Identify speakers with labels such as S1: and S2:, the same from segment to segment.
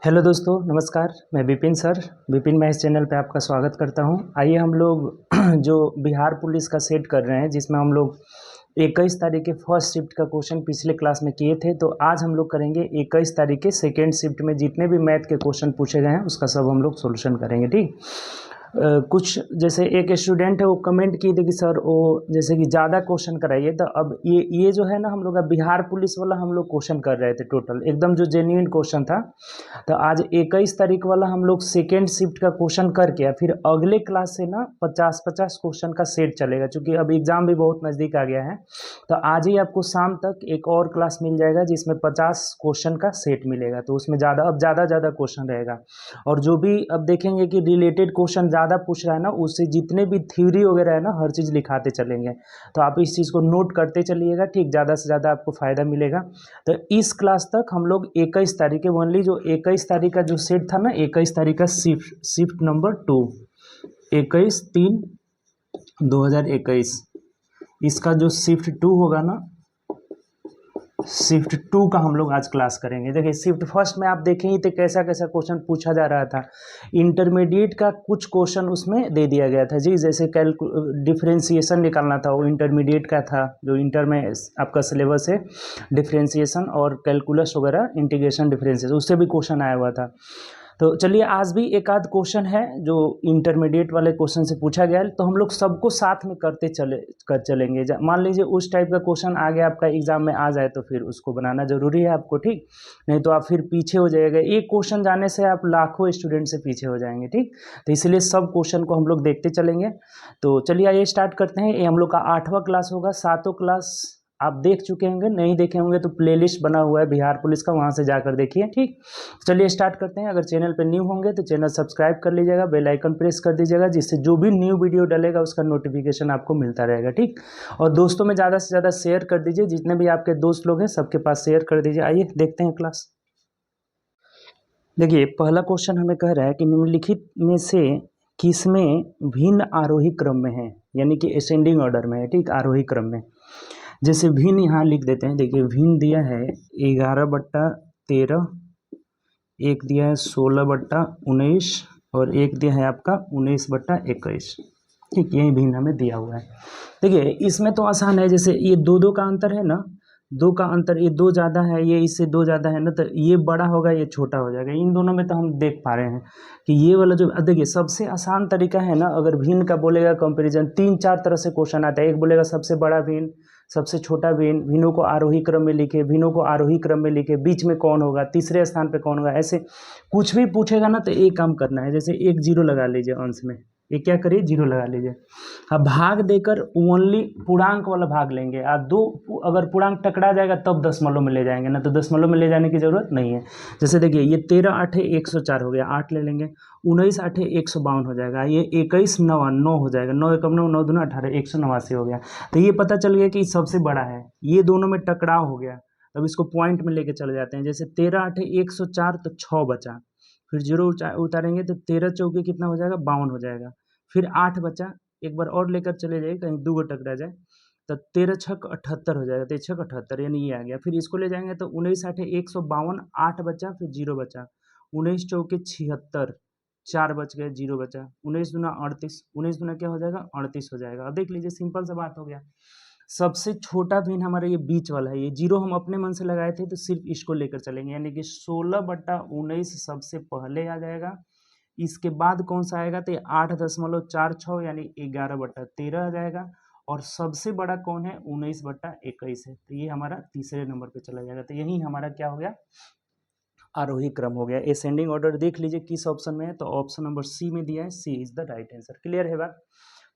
S1: Hello दोस्तों, नमस्कार। मैं Vipin sir, Vipin math channel पे आपका स्वागत करता हूं। आइए हम लोग जो बिहार पुलिस का सेट कर रहे हैं, जिसमें हम लोग 21 तारीख के फर्स्ट शिफ्ट का क्वेश्चन पिछले क्लास में किए थे, तो आज हम लोग करेंगे 21 तारीख के सेकेंड शिफ्ट में जितने भी मैथ के क्वेश्चन पूछे गए हैं उसका सब हम लोग सोल्यूशन करेंगे। ठीक। कुछ जैसे एक स्टूडेंट है वो कमेंट किए थे कि सर वो जैसे कि ज़्यादा क्वेश्चन कराइए, तो अब ये जो है ना, हम लोग अब बिहार पुलिस वाला हम लोग क्वेश्चन कर रहे थे टोटल एकदम जो जेन्युइन क्वेश्चन था। तो आज 21 तारीख वाला हम लोग सेकेंड शिफ्ट का क्वेश्चन करके या फिर अगले क्लास से ना 50-50 क्वेश्चन का सेट चलेगा, क्योंकि अब एग्ज़ाम भी बहुत नज़दीक आ गया है। तो आज ही आपको शाम तक एक और क्लास मिल जाएगा जिसमें 50 क्वेश्चन का सेट मिलेगा, तो उसमें ज़्यादा क्वेश्चन रहेगा। और जो भी अब देखेंगे कि रिलेटेड क्वेश्चन ज़्यादा पूछ रहा है ना, उससे जितने भी थ्योरी वगैरह है ना, हर चीज़ लिखाते चलेंगे। तो आप इस चीज़ को नोट करते चलिएगा, ठीक। ज़्यादा से ज़्यादा आपको फ़ायदा मिलेगा। तो इस क्लास तक हम लोग 21 तारीख के ओनली जो 21 तारीख का जो सेट था ना, 21 तारीख का शिफ्ट नंबर 2, 21/3/2021, इसका जो शिफ्ट 2 होगा ना, शिफ्ट 2 का हम लोग आज क्लास करेंगे। देखिए, शिफ्ट फर्स्ट में आप देखेंगे तो कैसा कैसा क्वेश्चन पूछा जा रहा था। इंटरमीडिएट का कुछ क्वेश्चन उसमें दे दिया गया था जी, जैसे डिफरेंशिएशन निकालना था, वो इंटरमीडिएट का था, जो इंटर में आपका सिलेबस है। डिफरेंशिएशन और कैलकुलस वगैरह, इंटीग्रेशन, डिफरेंशिएशन, उससे भी क्वेश्चन आया हुआ था। तो चलिए, आज भी एक आध क्वेश्चन है जो इंटरमीडिएट वाले क्वेश्चन से पूछा गया है, तो हम लोग सबको साथ में कर चलेंगे। मान लीजिए उस टाइप का क्वेश्चन आ गया आपका एग्जाम में आ जाए, तो फिर उसको बनाना जरूरी है आपको, ठीक। नहीं तो आप फिर पीछे हो जाएगा, एक क्वेश्चन जाने से आप लाखों स्टूडेंट से पीछे हो जाएंगे, ठीक। तो इसलिए सब क्वेश्चन को हम लोग देखते चलेंगे। तो चलिए आइए स्टार्ट करते हैं। ये हम लोग का 8वां क्लास होगा। 7 क्लास आप देख चुके होंगे, नहीं देखे होंगे तो प्लेलिस्ट बना हुआ है बिहार पुलिस का, वहाँ से जाकर देखिए, ठीक। चलिए स्टार्ट करते हैं। अगर चैनल पर न्यू होंगे तो चैनल सब्सक्राइब कर लीजिएगा, बेल आइकन प्रेस कर दीजिएगा, जिससे जो भी न्यू वीडियो डलेगा उसका नोटिफिकेशन आपको मिलता रहेगा, ठीक। और दोस्तों में ज़्यादा से ज़्यादा शेयर कर दीजिए, जितने भी आपके दोस्त लोग हैं सबके पास शेयर कर दीजिए। आइए देखते हैं क्लास। देखिए, पहला क्वेश्चन हमें कह रहा है कि निम्नलिखित में से किसमें भिन्न आरोही क्रम में है, यानी कि असेंडिंग ऑर्डर में है, ठीक, आरोही क्रम में। जैसे भिन्न यहाँ लिख देते हैं। देखिए, भिन्न दिया है 11/13, एक दिया है 16/19, और एक दिया है आपका 19/21, ठीक। यही भिन्न हमें दिया हुआ है। देखिए, इसमें तो आसान है, जैसे ये दो दो का अंतर है ना, दो का अंतर, ये दो ज़्यादा है, ये इससे दो ज़्यादा है ना, तो ये बड़ा होगा, ये छोटा हो जाएगा। इन दोनों में तो हम देख पा रहे हैं कि ये वाला जो, देखिए सबसे आसान तरीका है ना, अगर भिन्न का बोलेगा कंपैरिजन, 3-4 तरह से क्वेश्चन आता है। एक बोलेगा सबसे बड़ा भिन्न, सबसे छोटा भिन्न, भिन्नों को आरोही क्रम में लिखे, भिन्नों को आरोही क्रम में लिखे, बीच में कौन होगा, तीसरे स्थान पे कौन होगा, ऐसे कुछ भी पूछेगा ना तो एक काम करना है। जैसे एक जीरो लगा लीजिए अंश में, ये क्या करिए, जीरो लगा लीजिए। अब भाग देकर ओनली पूर्णांक वाला भाग लेंगे। आप दो, अगर पूर्णांक टकरा जाएगा तब दशमलव में ले जाएंगे, ना तो दशमलव में ले जाने की जरूरत नहीं है। जैसे देखिए, ये 13×8 = 104 हो गया, 8 ले लेंगे। 19×8 = 152 हो जाएगा। ये 21×9 9 हो जाएगा, 9×1 = 9, 9×2 = 18, 189 हो गया। तो ये पता चल गया कि सबसे बड़ा है, ये दोनों में टकराव हो गया। अब इसको पॉइंट में लेके चले जाते हैं। जैसे 13×8 = 104, तो 6 बचा, फिर जीरो उतारेंगे तो 13 चौके कितना हो जाएगा, 52 हो जाएगा। फिर 8 बचा, एक बार और लेकर चले जाइए, कहीं दो टकरा जाए, तो 13×6 = 78 हो जाएगा, 13×6 = 78, यानी ये आ गया। फिर इसको ले जाएंगे तो 19×8 = 152, 8 बचा, फिर जीरो बचा, 19 चौके 76, 4 बच गए, जीरो बचा, 19×2 = 38, 19×2 क्या हो जाएगा, 38 हो जाएगा। अब देख लीजिए, सिंपल सा बात हो गया। सबसे छोटा भिन्न हमारा ये बीच वाला है, ये जीरो हम अपने मन से लगाए थे, तो सिर्फ इसको लेकर चलेंगे, यानी कि 16/19 सबसे पहले आ जाएगा। इसके बाद कौन सा आएगा, तो 8.46, यानी 11/13 आ जाएगा। और सबसे बड़ा कौन है, 19/21 है, तो ये हमारा तीसरे नंबर पे चला जाएगा। तो यही हमारा क्या हो गया, आरोही क्रम हो गया। असेंडिंग ऑर्डर देख लीजिए किस ऑप्शन में है, तो ऑप्शन नंबर सी में दिया है, C is the right answer. Clear है बात।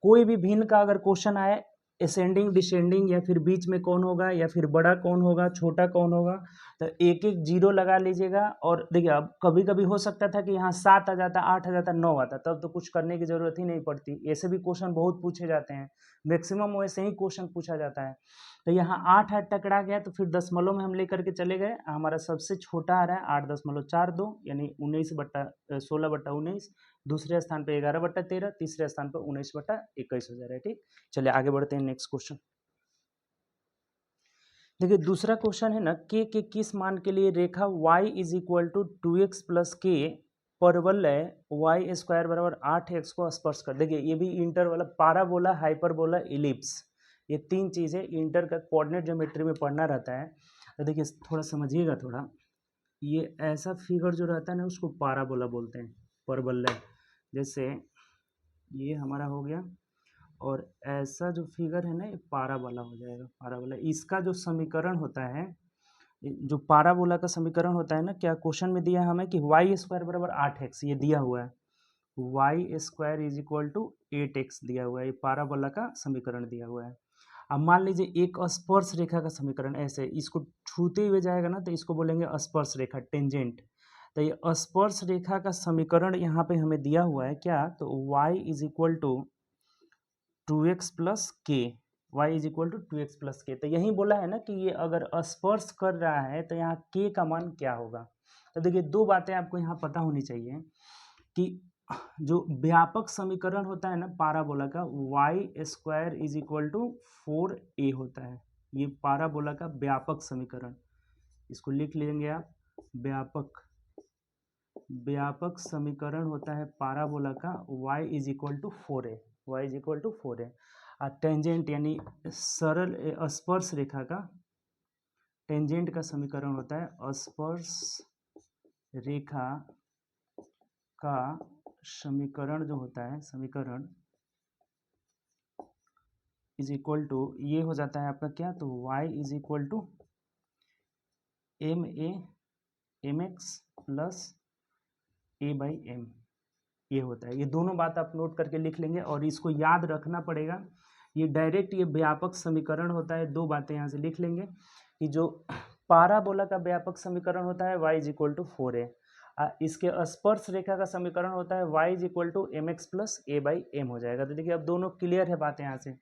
S1: कोई भी भिन्न का अगर क्वेश्चन आए, असेंडिंग, डिसेंडिंग, या फिर बीच में कौन होगा, या फिर बड़ा कौन होगा, छोटा कौन होगा, तो एक एक जीरो लगा लीजिएगा। और देखिए, अब कभी कभी हो सकता था कि यहाँ 7 आ जाता, 8 आ जाता, 9 आता, तब तो कुछ करने की जरूरत ही नहीं पड़ती। ऐसे भी क्वेश्चन बहुत पूछे जाते हैं, मैक्सिमम वैसे ही क्वेश्चन पूछा जाता है। तो यहाँ 8 टकरा गया, तो फिर दशमलव में हम लेकर के चले गए। हमारा सबसे छोटा आ रहा है 8.42, यानी 16/19। दूसरे स्थान पे 11/13, तीसरे स्थान पे 19/21 हो जा रहा है, ठीक। चलिए आगे बढ़ते हैं, नेक्स्ट क्वेश्चन। देखिए दूसरा क्वेश्चन है ना, के किस मान के लिए रेखा y is equal to 2x plus k परवलय y स्क्वायर बराबर 8x को स्पर्श कर। देखिए ये भी इंटर वाला पाराबोला, हाइपरबोला, इलिप्स, ये तीन चीज़ें इंटर का कोऑर्डिनेट ज्योमेट्री में पढ़ना रहता है। तो देखिए थोड़ा समझिएगा थोड़ा, ये ऐसा फिगर जो रहता है ना उसको पाराबोला बोलते हैं, परवलय। जैसे ये हमारा हो गया, और ऐसा जो फिगर है ना ये पाराबोला हो जाएगा, पाराबोला। इसका जो समीकरण होता है, जो पाराबोला का समीकरण होता है ना, क्या क्वेश्चन में दिया है हमें कि वाई स्क्वायर बराबर 8x, ये दिया हुआ है, Y square is equal to 8x दिया हुआ है, ये पाराबोला का समीकरण दिया हुआ है। अब मान लीजिए एक स्पर्श रेखा का समीकरण, ऐसे इसको छूते हुए जाएगा ना तो इसको बोलेंगे स्पर्श रेखा, टेंजेंट। तो ये स्पर्श रेखा का समीकरण यहाँ पे हमें दिया हुआ है क्या, तो y is equal to 2x plus k, Y is equal to 2x plus k. तो यही बोला है ना कि ये अगर स्पर्श कर रहा है तो यहाँ k का मान क्या होगा। तो देखिए दो बातें आपको यहाँ पता होनी चाहिए कि जो व्यापक समीकरण होता है ना पाराबोला का, y square is equal to 4a होता है, ये पाराबोला का व्यापक समीकरण। इसको लिख लेंगे आप, व्यापक समीकरण होता है पाराबोला का y is equal to 4a, y is equal to 4a। Tangent यानी सरल स्पर्श रेखा का, टेंजेंट का समीकरण होता है स्पर्श रेखा का समीकरण जो होता है, समीकरण इज इक्वल टू, ये हो जाता है आपका क्या, तो y is equal to mx plus a/m, ये होता है। ये दोनों बात आप नोट करके लिख लेंगे और इसको याद रखना पड़ेगा। ये डायरेक्ट ये व्यापक समीकरण होता है, दो बातें यहाँ से लिख लेंगे कि जो पाराबोला का व्यापक समीकरण होता है y is equal to 4a, इसके स्पर्श रेखा का समीकरण होता है y is equal to mx plus a/m हो जाएगा। तो देखिए अब दोनों क्लियर है बातें यहाँ से।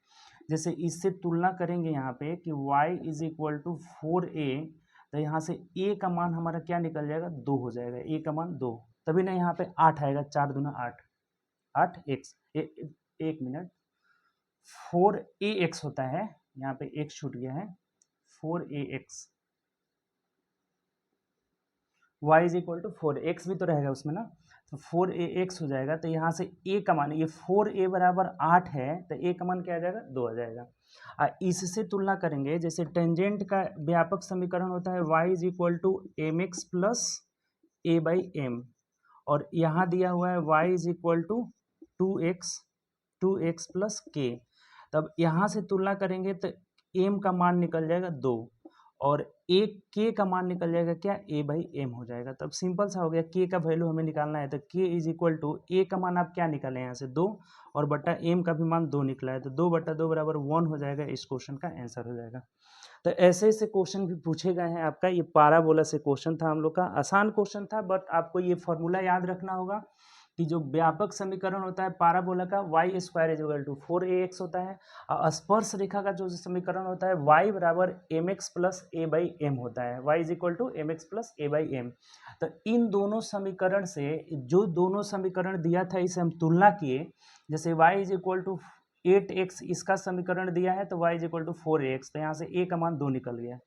S1: जैसे इससे तुलना करेंगे यहाँ पे कि y is equal to 4a, तो यहाँ से a का मान हमारा क्या निकल जाएगा, 2 हो जाएगा, a का मान 2, तभी ना यहाँ पे 8 आएगा, 4 दूना 8, 8x, एक मिनट, 4ax होता है, यहाँ पे x छूट गया है, 4ax, y is equal to 4x भी तो रहेगा उसमें ना, तो 4ax हो जाएगा। तो यहाँ से a का मान, ये 4a बराबर 8 है तो a का मान क्या आ जाएगा, 2 आ जाएगा। इससे तुलना करेंगे, जैसे टेंजेंट का व्यापक समीकरण होता है y is equal to mx plus a/m, और यहाँ दिया हुआ है y is equal to 2x plus k। तब यहाँ से तुलना करेंगे तो m का मान निकल जाएगा 2 और एक k का मान निकल जाएगा क्या, a/m हो जाएगा। तब सिंपल सा हो गया, k का वैल्यू हमें निकालना है तो k is equal to, a का मान आप क्या निकालें यहाँ से 2, और बटा m का भी मान 2 निकला है, तो 2 बटा 2 बराबर 1 हो जाएगा, इस क्वेश्चन का आंसर हो जाएगा। तो ऐसे ऐसे क्वेश्चन भी पूछे गए हैं आपका, ये पाराबोला से क्वेश्चन था हम लोग का, आसान क्वेश्चन था, बट आपको ये फॉर्मूला याद रखना होगा कि जो व्यापक समीकरण होता है पाराबोला का, y square is equal to 4ax होता है, और स्पर्श रेखा का जो समीकरण होता है y बराबर mx प्लस a/m होता है, y is equal to mx plus a/m। तो इन दोनों समीकरण से, जो दोनों समीकरण दिया था इसे हम तुलना किए, जैसे y is equal to 8x इसका समीकरण दिया है तो y is equal to 4ax, तो यहाँ से a का मान 2 निकल गया।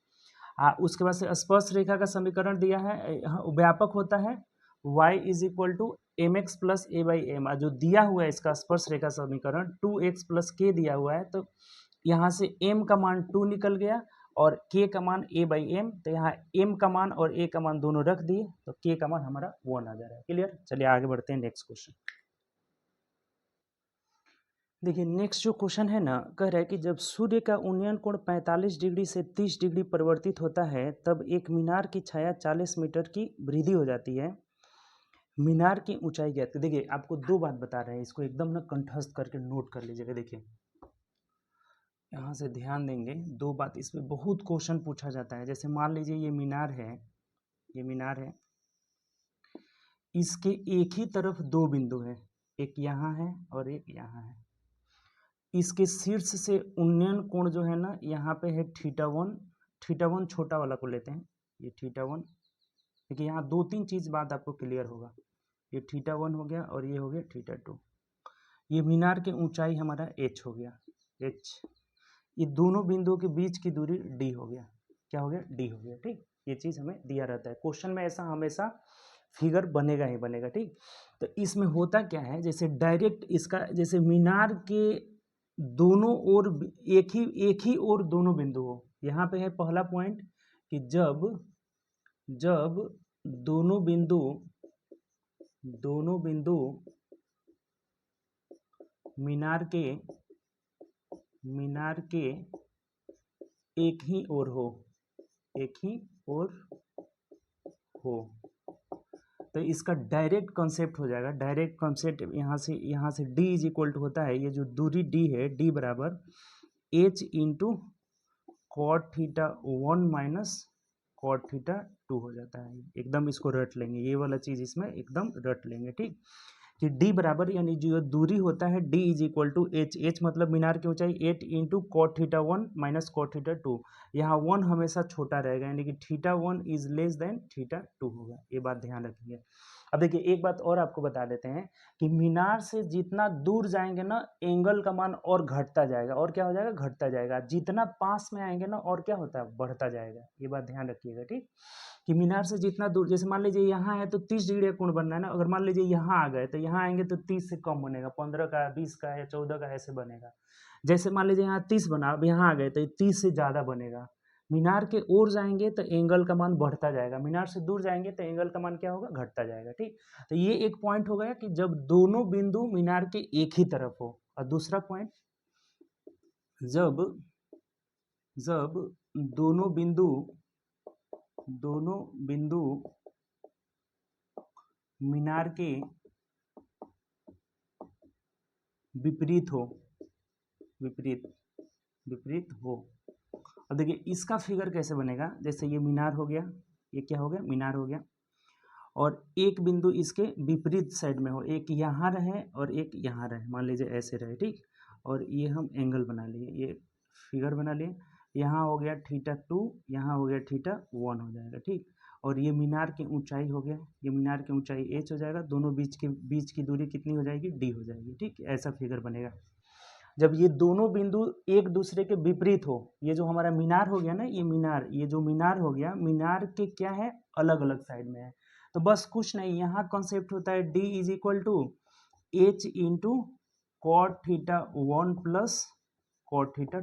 S1: उसके बाद से स्पर्श रेखा का समीकरण दिया है, व्यापक होता है y is equal to mx plus a/m, जो दिया हुआ है इसका स्पर्श रेखा समीकरण 2x प्लस k दिया हुआ है, तो यहाँ से m का मान 2 निकल गया और k का मान a/m, तो यहाँ m का मान और a का मान दोनों रख दिए तो k का मान हमारा 1 आ जा रहा है। क्लियर, चलिए आगे बढ़ते हैं नेक्स्ट क्वेश्चन। देखिए नेक्स्ट जो क्वेश्चन है ना, कह रहा है कि जब सूर्य का उन्नयन कोण 45 डिग्री से 30 डिग्री परिवर्तित होता है तब एक मीनार की छाया 40 मीटर की वृद्धि हो जाती है, मीनार की ऊंचाई ज्ञात करें। देखिए आपको दो बात बता रहे हैं, इसको एकदम ना कंठस्थ करके नोट कर लीजिएगा। देखिए यहाँ से ध्यान देंगे, दो बात इसमें बहुत क्वेश्चन पूछा जाता है। जैसे मान लीजिए ये मीनार है, ये मीनार है, इसके एक ही तरफ दो बिंदु है, एक यहाँ है और एक यहाँ है। इसके शीर्ष से उन्नयन कोण जो है ना, यहाँ पे है θ1, θ1 छोटा वाला को लेते हैं, ये θ1। देखिए यहाँ दो तीन चीज बात आपको क्लियर होगा, ये θ1 हो गया और ये हो गया θ2। ये मीनार की ऊंचाई हमारा h हो गया, h। ये दोनों बिंदुओं के बीच की दूरी d हो गया, क्या हो गया, डी हो गया। ठीक, ये चीज़ हमें दिया रहता है क्वेश्चन में, ऐसा हमेशा फिगर बनेगा ही बनेगा। ठीक, तो इसमें होता क्या है, जैसे डायरेक्ट इसका, जैसे मीनार के दोनों ओर एक ही ओर दोनों बिंदु हो। यहाँ पे है पहला पॉइंट कि जब दोनों बिंदु मीनार के एक ही ओर हो तो इसका डायरेक्ट कॉन्सेप्ट हो जाएगा। डायरेक्ट कॉन्सेप्ट यहाँ से d इज इक्वल टू होता है, ये जो दूरी d है, d बराबर h into cot theta 1 minus cot theta 2 हो जाता है। एकदम इसको रट लेंगे, ये वाला चीज़ इसमें एकदम रट लेंगे। ठीक, कि d बराबर, यानी जो दूरी होता है d is equal to h मतलब मीनार की ऊंचाई 8 into cot theta 1 minus cot theta 2। यहाँ 1 हमेशा छोटा रहेगा, यानी कि theta 1 is less than theta 2 होगा। ये बात ध्यान रखिए। अब देखिए एक बात और आपको बता देते हैं कि मीनार से जितना दूर जाएंगे ना, एंगल का मान और घटता जाएगा। और क्या हो जाएगा, घटता जाएगा। जितना पास में आएंगे ना, और क्या होता है, बढ़ता जाएगा। ये बात ध्यान रखिएगा। ठीक, कि मीनार से जितना दूर, जैसे मान लीजिए यहाँ है तो 30 डिग्री का कोण बनना है ना, अगर मान लीजिए यहाँ आ गए तो यहाँ आएंगे तो 30 से कम बनेगा, 15 का, 20 का या 14 का ऐसे बनेगा। जैसे मान लीजिए यहाँ 30 बना, अब यहाँ आ गए तो 30 से ज़्यादा बनेगा। मीनार के ओर जाएंगे तो एंगल का मान बढ़ता जाएगा, मीनार से दूर जाएंगे तो एंगल का मान क्या होगा, घटता जाएगा। ठीक, तो ये एक पॉइंट हो गया कि जब दोनों बिंदु मीनार के एक ही तरफ हो। और दूसरा पॉइंट, जब दोनों बिंदु मीनार के विपरीत हो। अब देखिए इसका फिगर कैसे बनेगा। जैसे ये मीनार हो गया, ये क्या हो गया, मीनार हो गया, और एक बिंदु इसके विपरीत साइड में हो, एक यहाँ रहे और एक यहाँ रहे, मान लीजिए ऐसे रहे। ठीक, और ये हम एंगल बना लिए, ये फिगर बना लिए। यहाँ हो गया थीटा 2, यहाँ हो गया थीटा 1 हो जाएगा। ठीक, और ये मीनार की ऊंचाई हो गया, ये मीनार की ऊंचाई h हो जाएगा। दोनों बीच की दूरी कितनी हो जाएगी, d हो जाएगी। ठीक, ऐसा फिगर बनेगा जब ये दोनों बिंदु एक दूसरे के विपरीत हो। ये जो हमारा मीनार हो गया ना, ये जो मीनार हो गया, मीनार के क्या है, अलग अलग साइड में है। तो बस कुछ नहीं, यहाँ कॉन्सेप्ट होता है d is equal to h into cot theta 1 plus cot theta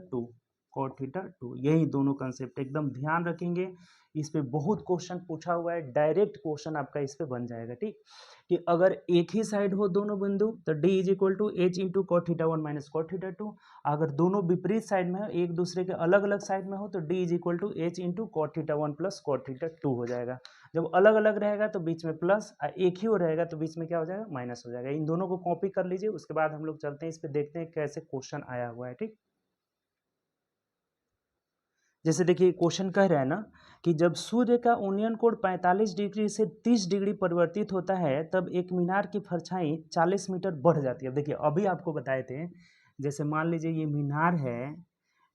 S1: 2, यही दोनों कंसेप्ट एकदम ध्यान रखेंगे। इस पे बहुत क्वेश्चन पूछा हुआ है, डायरेक्ट क्वेश्चन आपका इस पे बन जाएगा। ठीक, कि अगर एक ही साइड हो दोनों बिंदु तो d is equal to h into cot theta 1 minus cot theta 2। अगर दोनों विपरीत साइड में हो, एक दूसरे के अलग अलग साइड में हो, तो d is equal to h into cot theta 1 plus cot theta 2 हो जाएगा। जब अलग अलग रहेगा तो बीच में प्लस, एक ही हो रहेगा तो बीच में क्या हो जाएगा, माइनस हो जाएगा। इन दोनों को कॉपी कर लीजिए, उसके बाद हम लोग चलते हैं इस पे, देखते हैं कैसे क्वेश्चन आया हुआ है। ठीक, जैसे देखिए क्वेश्चन कह रहा है ना कि जब सूर्य का ओनियन कोण 45 डिग्री से 30 डिग्री परिवर्तित होता है, तब एक मीनार की परछाई 40 मीटर बढ़ जाती है। अब देखिए अभी आपको बताए थे, जैसे मान लीजिए ये मीनार है,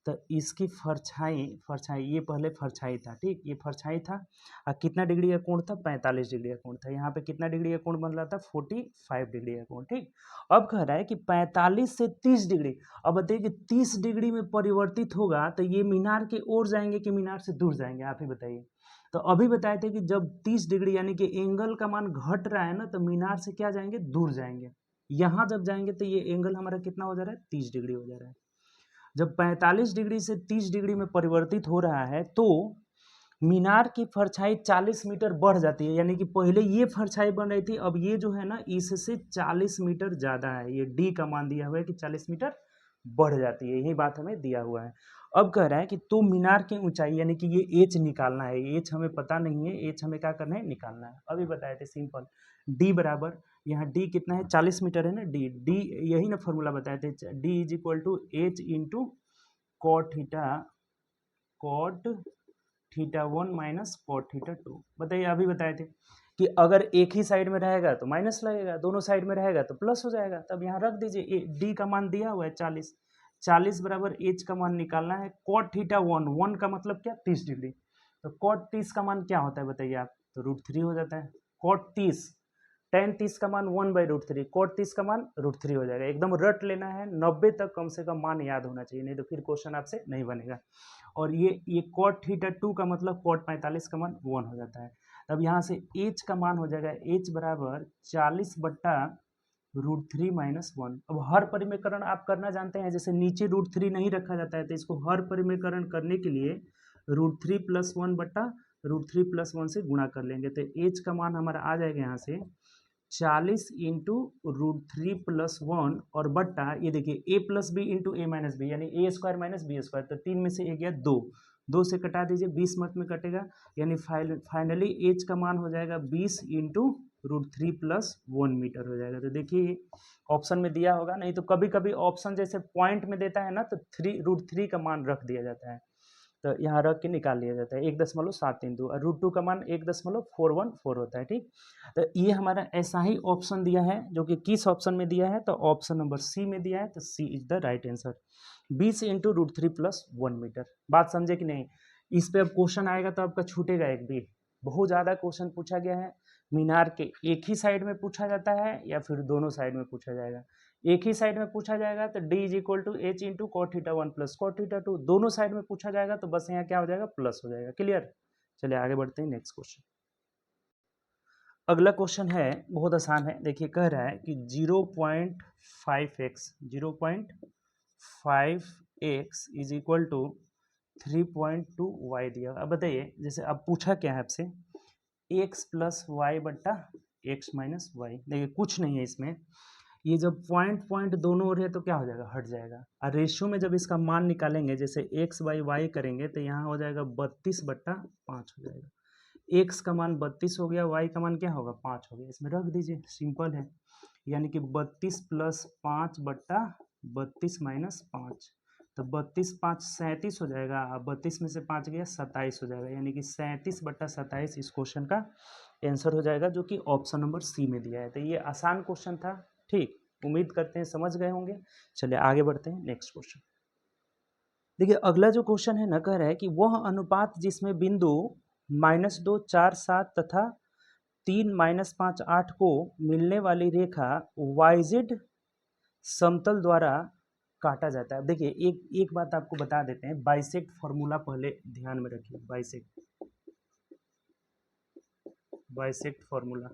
S1: तो इसकी परछाई ये पहले परछाई था। ठीक, ये परछाई था, और कितना डिग्री का कोण था, 45 डिग्री का कोण था। यहाँ पे कितना डिग्री का कोण बन रहा था, 45 डिग्री का कोण। ठीक, अब कह रहा है कि 45 से 30 डिग्री। अब बताइए कि 30 डिग्री में परिवर्तित होगा तो ये मीनार के ओर जाएंगे कि मीनार से दूर जाएंगे, आप ही बताइए। तो अभी बताए थे कि जब 30 डिग्री यानी कि एंगल का मान घट रहा है ना, तो मीनार से क्या जाएंगे, दूर जाएंगे। यहाँ जब जाएंगे तो ये एंगल हमारा कितना हो जा रहा है, 30 डिग्री हो जा रहा है। जब 45 डिग्री से 30 डिग्री में परिवर्तित हो रहा है तो मीनार की परछाई 40 मीटर बढ़ जाती है, यानी कि पहले ये परछाई बन रही थी, अब ये जो है ना इससे 40 मीटर ज़्यादा है। ये डी का मान दिया हुआ है कि 40 मीटर बढ़ जाती है, यही बात हमें दिया हुआ है। अब कह रहा है कि तो मीनार की ऊंचाई, यानी कि ये एच निकालना है। एच हमें पता नहीं है, एच हमें क्या करना है, निकालना है। अभी बताए थे सिंपल, डी बराबर, यहाँ डी कितना है, 40 मीटर है ना, डी यही ना फॉर्मूला बताए थे, D is equal to H into cot theta 1 minus cot theta 2। बताइए अभी बताए थे कि अगर एक ही साइड में रहेगा तो माइनस लगेगा, दोनों साइड में रहेगा तो प्लस हो जाएगा। तब यहाँ रख दीजिए, डी का मान दिया हुआ है 40 बराबर एच का मान निकालना है। कॉट थीटा 1 का मतलब क्या, 30 डिग्री। तो कॉट 30 का मान क्या होता है बताइए आप, तो √3 हो जाता है। कॉट 30 tan 30 का मान 1/√3, cot 30 का मान √3 हो जाएगा। एकदम रट लेना है, 90 तक कम से कम मान याद होना चाहिए, नहीं तो फिर क्वेश्चन आपसे नहीं बनेगा। और ये cot थीटा 2 का मतलब cot 45 का मान 1 हो जाता है। अब यहाँ से h का मान हो जाएगा h बराबर 40/√3 माइनस 1। अब हर परिमेयकरण आप करना जानते हैं, जैसे नीचे √3 नहीं रखा जाता है, तो इसको हर परिमेयकरण करने के लिए √3 + 1 बट्टा √3 + 1 से गुणा कर लेंगे, तो h का मान हमारा आ जाएगा यहाँ से 40 इंटू √3 + 1 और बट्टा ये देखिए a + b into a - b, यानी a² - b², तो 3 में से a गया 2 से कटा दीजिए, 20 मत में कटेगा, यानी फाइनली h का मान हो जाएगा 20 इंटू √3 + 1 मीटर हो जाएगा। तो देखिए ऑप्शन में दिया होगा, नहीं तो कभी कभी ऑप्शन जैसे पॉइंट में देता है ना, तो √3 का मान रख दिया जाता है, तो यहाँ रख के निकाल लिया जाता है 1.732 और √2 का मान 1.414 होता है। ठीक, तो ये हमारा ऐसा ही ऑप्शन दिया है, जो कि किस ऑप्शन में दिया है, तो ऑप्शन नंबर सी में दिया है, तो C is the right answer. 20 into √3 + 1 metre. बात समझे कि नहीं? इस पे अब क्वेश्चन आएगा तो आपका छूटेगा एक भी। बहुत ज़्यादा क्वेश्चन पूछा गया है। मीनार के एक ही साइड में पूछा जाता है या फिर दोनों साइड में पूछा जाएगा? एक ही साइड में पूछा जाएगा तो d = h into cot theta 1 + cot theta 2, दोनों साइड में पूछा जाएगा तो बस यहाँ क्या हो जाएगा, प्लस हो जाएगा। क्लियर? चलिए आगे बढ़ते हैं नेक्स्ट क्वेश्चन। अगला क्वेश्चन है, बहुत आसान है। देखिए कह रहा है कि 0.5x is equal to 3.2y दिया। अब बताइए, जैसे अब पूछा क्या है आपसे, x + y बट्टा x - y। देखिए कुछ नहीं है इसमें, ये जब पॉइंट दोनों ओर है तो क्या हो जाएगा, हट जाएगा। और रेशियो में जब इसका मान निकालेंगे, जैसे x/y करेंगे, तो यहाँ हो जाएगा 32/5 हो जाएगा। x का मान 32 हो गया, y का मान क्या होगा, 5 हो गया। इसमें रख दीजिए, सिंपल है, यानी कि 32 + 5 बट्टा 32 - 5, तो 32 × 5 = 37 हो जाएगा। अब 32 में से 5 गया 27 हो जाएगा, यानी कि 37/27 इस क्वेश्चन का आंसर हो जाएगा, जो कि ऑप्शन नंबर सी में दिया है। तो ये आसान क्वेश्चन था। ठीक, उम्मीद करते हैं समझ गए होंगे। चलिए आगे बढ़ते हैं नेक्स्ट क्वेश्चन। देखिए अगला जो क्वेश्चन है ना, कह रहा है कि वह अनुपात जिसमें बिंदु -2, 4, 7 तथा 3, -5, 8 को मिलने वाली रेखा YZ समतल द्वारा काटा जाता है। देखिए एक बात आपको बता देते हैं, बाइसेक्ट फॉर्मूला पहले ध्यान में रखिए। बाइसेक्ट फॉर्मूला,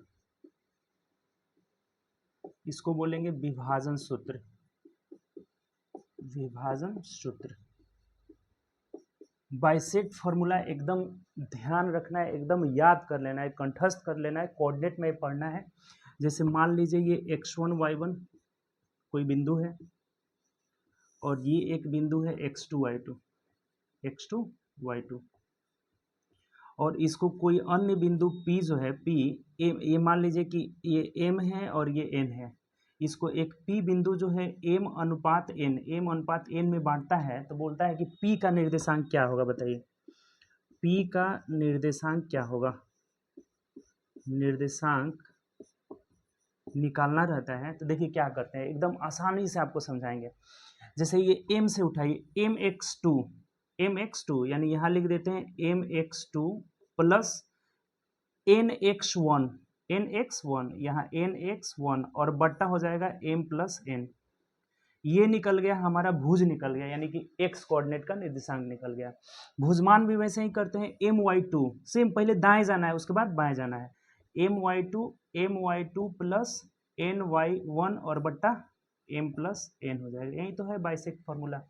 S1: इसको बोलेंगे विभाजन सूत्र। विभाजन सूत्र, बाइसेक्ट फॉर्मूला एकदम ध्यान रखना है, एकदम याद कर लेना है, कंठस्थ कर लेना है, कोऑर्डिनेट में पढ़ना है। जैसे मान लीजिए ये x1 y1 कोई बिंदु है, और ये एक बिंदु है x2 y2, और इसको कोई अन्य बिंदु P जो है P, ये मान लीजिए कि ये M है और ये N है। इसको एक P बिंदु जो है M/N में बांटता है, तो बोलता है कि P का निर्देशांक क्या होगा, बताइए P का निर्देशांक क्या होगा। निर्देशांक निकालना रहता है, तो देखिए क्या करते हैं, एकदम आसानी से आपको समझाएंगे। जैसे ये M से उठाइए, mx2 यानी यहाँ लिख देते हैं mx2 प्लस nx1, यहाँ nx1 और बट्टा हो जाएगा m + n। ये निकल गया हमारा, भुज निकल गया, यानी कि x कोऑर्डिनेट का निर्देशांक निकल गया। भुजमान भी वैसे ही करते हैं, my2 सेम, पहले दाएं जाना है उसके बाद बाएं जाना है, my2 प्लस ny1 और बट्टा m + n हो जाएगा। यही तो है बाइसेक्ट फॉर्मूला,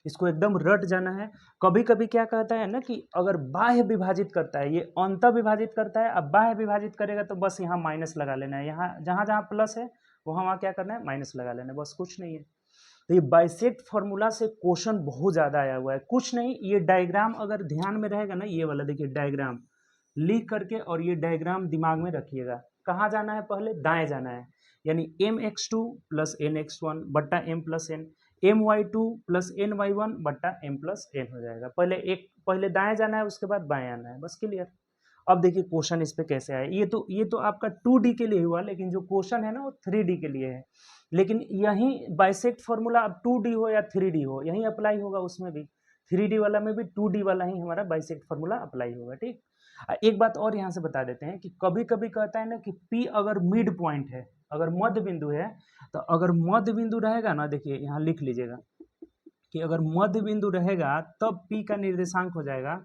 S1: इसको एकदम रट जाना है। कभी कभी क्या कहता है ना, कि अगर बाह्य विभाजित करता है, ये अंत विभाजित करता है, अब बाह्य विभाजित करेगा तो बस यहाँ माइनस लगा लेना है, यहाँ जहाँ जहाँ प्लस है वहाँ क्या करना है, माइनस लगा लेना है, बस कुछ नहीं है। तो ये बाइसेक्ट फॉर्मूला से क्वेश्चन बहुत ज़्यादा आया हुआ है, कुछ नहीं, ये डायग्राम अगर ध्यान में रहेगा ना, ये वाला देखिए डायग्राम लिख करके, और ये डायग्राम दिमाग में रखिएगा। कहाँ जाना है, पहले दाएं जाना है, यानी mx2 प्लस nx1 बट्टा m + n, my2 plus ny1 बट्टा m + n हो जाएगा। पहले दाएं जाना है, उसके बाद बाएं आना है, बस क्लियर। अब देखिए क्वेश्चन इस पे कैसे आया। ये तो आपका 2D के लिए हुआ, लेकिन जो क्वेश्चन है ना वो 3D के लिए है। लेकिन यही बाइसेक्ट फॉर्मूला अब 2D हो या 3D हो, यही अप्लाई होगा उसमें भी। 3D वाला में भी 2D वाला ही हमारा बाइसेक्ट फॉर्मूला अप्लाई होगा। ठीक, एक बात और यहाँ से बता देते हैं कि कभी कभी कहता है ना कि P अगर मिड पॉइंट है, अगर मध्य बिंदु है, तो अगर मध्य बिंदु रहेगा ना, देखिए यहाँ लिख लीजिएगा कि अगर मध्य बिंदु रहेगा तब P का निर्देशांक हो जाएगा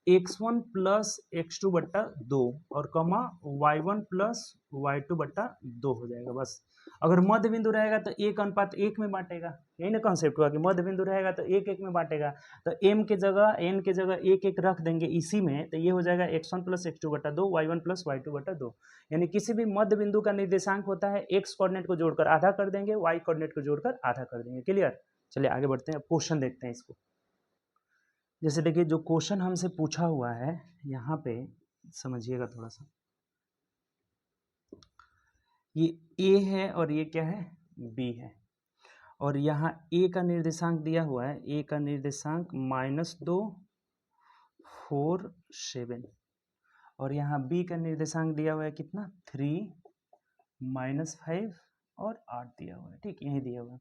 S1: x1 प्लस x2 बट्टा 2 और कमा y1 प्लस y2 बट्टा 2 हो जाएगा। बस अगर मध्य बिंदु रहेगा तो 1:1 में बांटेगा, यही ना कॉन्सेप्ट हुआ कि मध्य बिंदु रहेगा तो 1:1 में बांटेगा, तो m के जगह n के जगह 1:1 रख देंगे इसी में, तो ये हो जाएगा x1 प्लस x2 बट्टा 2 y1 प्लस y2 बट्टा 2। यानी किसी भी मध्य बिंदु का निर्देशांक होता है x कोऑर्डिनेट को जोड़कर आधा कर देंगे, y कोऑर्डिनेट को जोड़कर आधा कर देंगे। क्लियर? चलिए आगे बढ़ते हैं, क्वेश्चन देखते हैं इसको। जैसे देखिए जो क्वेश्चन हमसे पूछा हुआ है यहाँ पे समझिएगा थोड़ा सा, ये ए है और ये क्या है, बी है, और यहाँ ए का निर्देशांक दिया हुआ है, ए का निर्देशांक -2 4 7, और यहाँ बी का निर्देशांक दिया हुआ है कितना 3 -5 और 8 दिया हुआ है। ठीक, यही दिया हुआ है।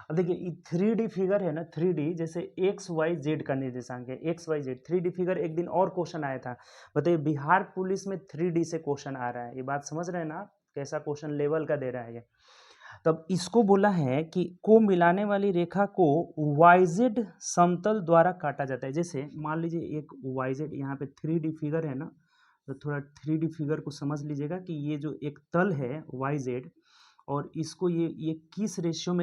S1: अब देखिए ये 3D फिगर है ना, 3D जैसे एक्स वाई जेड का निर्देशांक है, x Y Z 3D figure. एक दिन और क्वेश्चन आया था, बताइए बिहार पुलिस में 3D से क्वेश्चन आ रहा है, ये बात समझ रहे हैं ना, कैसा क्वेश्चन लेवल का दे रहा है ये। तब इसको बोला है कि को मिलाने वाली रेखा को वाईजेड समतल द्वारा काटा जाता है। जैसे मान लीजिए एक वाईजेड, यहाँ पे 3D फिगर है ना, तो थोड़ा 3D फिगर को समझ लीजिएगा कि ये जो एक तल है वाईजेड, और इसको ये किस रेशियो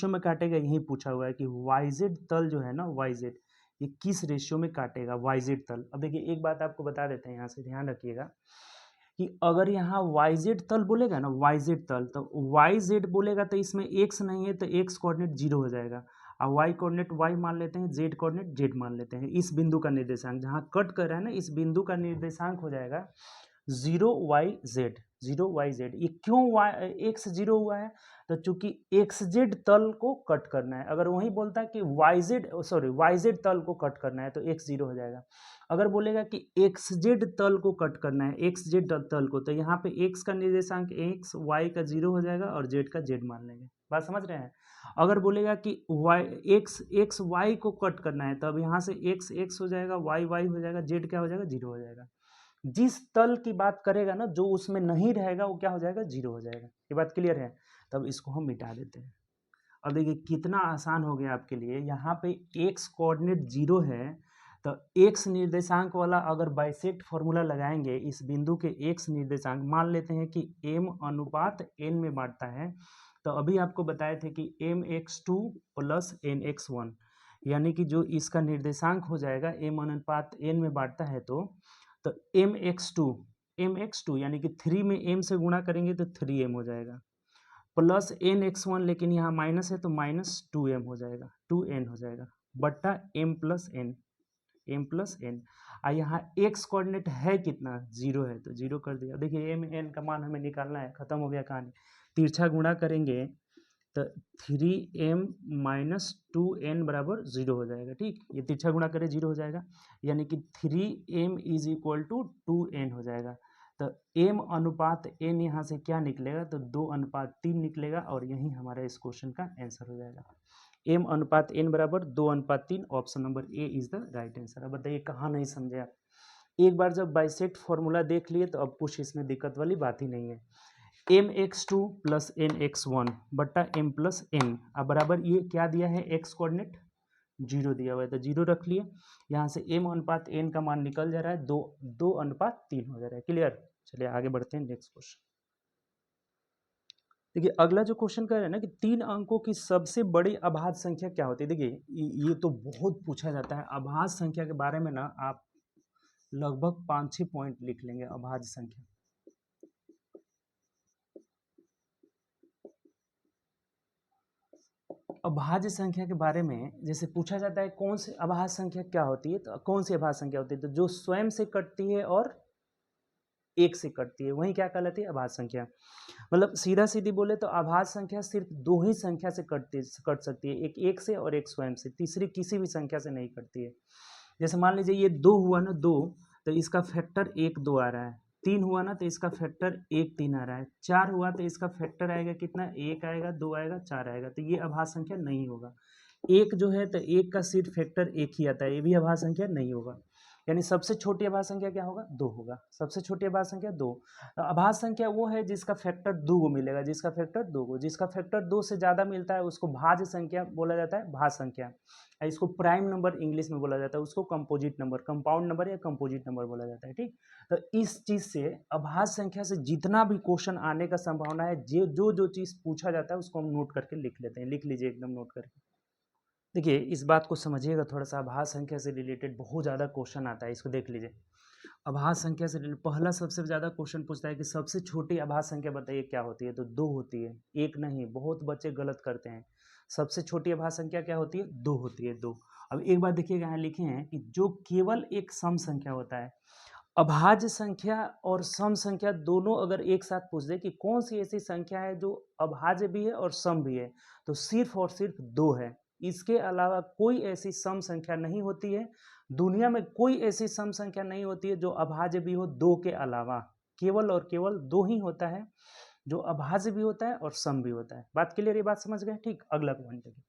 S1: में काटेगा, यही पूछा हुआ है कि वाईजेड तल जो है ना, वाईजेड ये किस रेशियो में काटेगा वाईजेड तल। अब देखिए एक बात आपको बता देते हैं, यहाँ से ध्यान रखिएगा कि अगर यहाँ वाईजेड तल बोलेगा ना, वाईजेड तल, तो वाईजेड बोलेगा तो इसमें एक्स नहीं है, तो एक्स कोऑर्डिनेट 0 हो जाएगा, और वाई कोऑर्डिनेट वाई मान लेते हैं, जेड कोऑर्डिनेट जेड मान लेते हैं। इस बिंदु का निर्देशांक जहाँ कट कर रहा है ना, इस बिंदु का निर्देशांक हो जाएगा 0 y z। ये क्यों एक्स 0 हुआ है, तो चूंकि एक्स जेड तल को कट करना है। अगर वही बोलता है कि वाई जेड तल को कट करना है तो एक्स 0 हो जाएगा। अगर बोलेगा कि एक्स जेड तल को कट करना है, एक्स जेड तल को, तो यहाँ पे एक्स का निर्देशांक एक्स, वाई का 0 हो जाएगा और जेड का जेड मान लेंगे। बात समझ रहे हैं? अगर बोलेगा कि वाई एक्स वाई को कट करना है, तब यहाँ से एक्स एक्स हो जाएगा, वाई वाई हो जाएगा, जेड क्या हो जाएगा 0 हो जाएगा। जिस तल की बात करेगा ना, जो उसमें नहीं रहेगा वो क्या हो जाएगा 0 हो जाएगा। ये बात क्लियर है? तब इसको हम मिटा देते हैं। अब देखिए कितना आसान हो गया आपके लिए। यहाँ पे एक्स कोऑर्डिनेट 0 है, तो एक्स निर्देशांक वाला अगर बाइसेक्ट फॉर्मूला लगाएंगे, इस बिंदु के एक्स निर्देशांक मान लेते हैं कि m अनुपात n में बांटता है, तो अभी आपको बताए थे कि mx2 प्लस nx1, यानी कि जो इसका निर्देशांक हो जाएगा m अनुपात n में बांटता है, तो mx2 यानी कि 3 में m से गुणा करेंगे तो 3m हो जाएगा, प्लस nx1, लेकिन यहाँ माइनस है तो -2m हो जाएगा, 2n हो जाएगा, बट्टा m प्लस n। और यहाँ x कोऑर्डिनेट है कितना 0 है, तो 0 कर दिया। देखिए m n का मान हमें निकालना है, खत्म हो गया कहानी। तिरछा गुणा करेंगे तो 3m माइनस 2n बराबर 0 हो जाएगा। ठीक, ये तिरछा गुणा करें 0 हो जाएगा, यानी कि 3m is equal to 2n हो जाएगा। तो m अनुपात n यहाँ से क्या निकलेगा, तो 2:3 निकलेगा, और यही हमारा इस क्वेश्चन का आंसर हो जाएगा। m अनुपात n बराबर 2:3, option number A is the right answer. अब बताइए कहाँ नहीं समझे आप? एक बार जब बाइसेक्ट फॉर्मूला देख लिए तो अब कुछ इसमें दिक्कत वाली बात ही नहीं है। mx2 प्लस nx1 बट्टा m प्लस n, अब बराबर ये क्या दिया है, x कोऑर्डिनेट 0 दिया हुआ है, तो 0 रख लिए। यहाँ से m अनुपात n का मान निकल जा रहा है 2:3 हो जा रहा है। क्लियर? चलिए आगे बढ़ते हैं नेक्स्ट क्वेश्चन। देखिए अगला जो क्वेश्चन कह रहे हैं ना कि 3 अंकों की सबसे बड़ी अभाज्य संख्या क्या होती है। देखिए ये तो बहुत पूछा जाता है अभाज्य संख्या के बारे में ना, आप लगभग 5-6 पॉइंट लिख लेंगे अभाज्य संख्या। अभाज्य संख्या के बारे में जैसे पूछा जाता है कौन सी अभाज्य संख्या क्या होती है, तो कौन सी अभाज्य संख्या होती है, तो जो स्वयं से कटती है और एक से कटती है वही क्या कहलाती है अभाज्य संख्या। मतलब सीधा सीधी बोले तो अभाज्य संख्या सिर्फ 2 ही संख्या से कट सकती है, एक से और एक स्वयं से, तीसरी किसी भी संख्या से नहीं कटती है। जैसे मान लीजिए ये 2 हुआ ना, 2 तो इसका फैक्टर 1 2 आ रहा है, 3 हुआ ना तो इसका फैक्टर 1 3 आ रहा है, 4 हुआ तो इसका फैक्टर आएगा कितना, 1 आएगा, 2 आएगा, 4 आएगा, तो ये अभाज्य संख्या नहीं होगा। एक जो है तो एक का सीट फैक्टर 1 ही आता है, ये भी अभाज्य संख्या नहीं होगा। यानी सबसे छोटी अभाज्य संख्या क्या होगा, 2 होगा। सबसे छोटी अभाज्य संख्या 2। अभाज्य संख्या वो है जिसका फैक्टर 2 को मिलेगा, जिसका फैक्टर 2 को, जिसका फैक्टर 2 से ज़्यादा मिलता है उसको भाज्य संख्या बोला जाता है, भाज्य संख्या। इसको प्राइम नंबर इंग्लिश में बोला जाता है, उसको कंपोजिट नंबर, कंपाउंड नंबर या कंपोजिट नंबर बोला जाता है। ठीक, तो इस चीज़ से अभाज्य संख्या से जितना भी क्वेश्चन आने का संभावना है, जो चीज़ पूछा जाता है उसको हम नोट करके लिख लेते हैं। लिख लीजिए एकदम नोट करके। देखिए इस बात को समझिएगा थोड़ा सा, अभाज्य संख्या से रिलेटेड बहुत ज़्यादा क्वेश्चन आता है, इसको देख लीजिए। अभाज्य संख्या से पहला सबसे ज़्यादा क्वेश्चन पूछता है कि सबसे छोटी अभाज्य संख्या बताइए क्या होती है, तो 2 होती है। एक नहीं, बहुत बच्चे गलत करते हैं। सबसे छोटी अभाज्य संख्या क्या होती है, 2 होती है, 2। अब एक बात देखिएगा, यहाँ लिखे हैं कि जो केवल एक सम संख्या होता है, अभाज्य संख्या और सम संख्या दोनों अगर एक साथ पूछ दे कि कौन सी ऐसी संख्या है जो अभाज्य भी है और सम भी है, तो सिर्फ और सिर्फ 2 है। इसके अलावा कोई ऐसी सम संख्या नहीं होती है, दुनिया में कोई ऐसी सम संख्या नहीं होती है जो अभाज्य भी हो 2 के अलावा। केवल और केवल 2 ही होता है जो अभाज्य भी होता है और सम भी होता है। बात क्लियर, ये बात समझ गए? ठीक, अगला पॉइंट देखिए।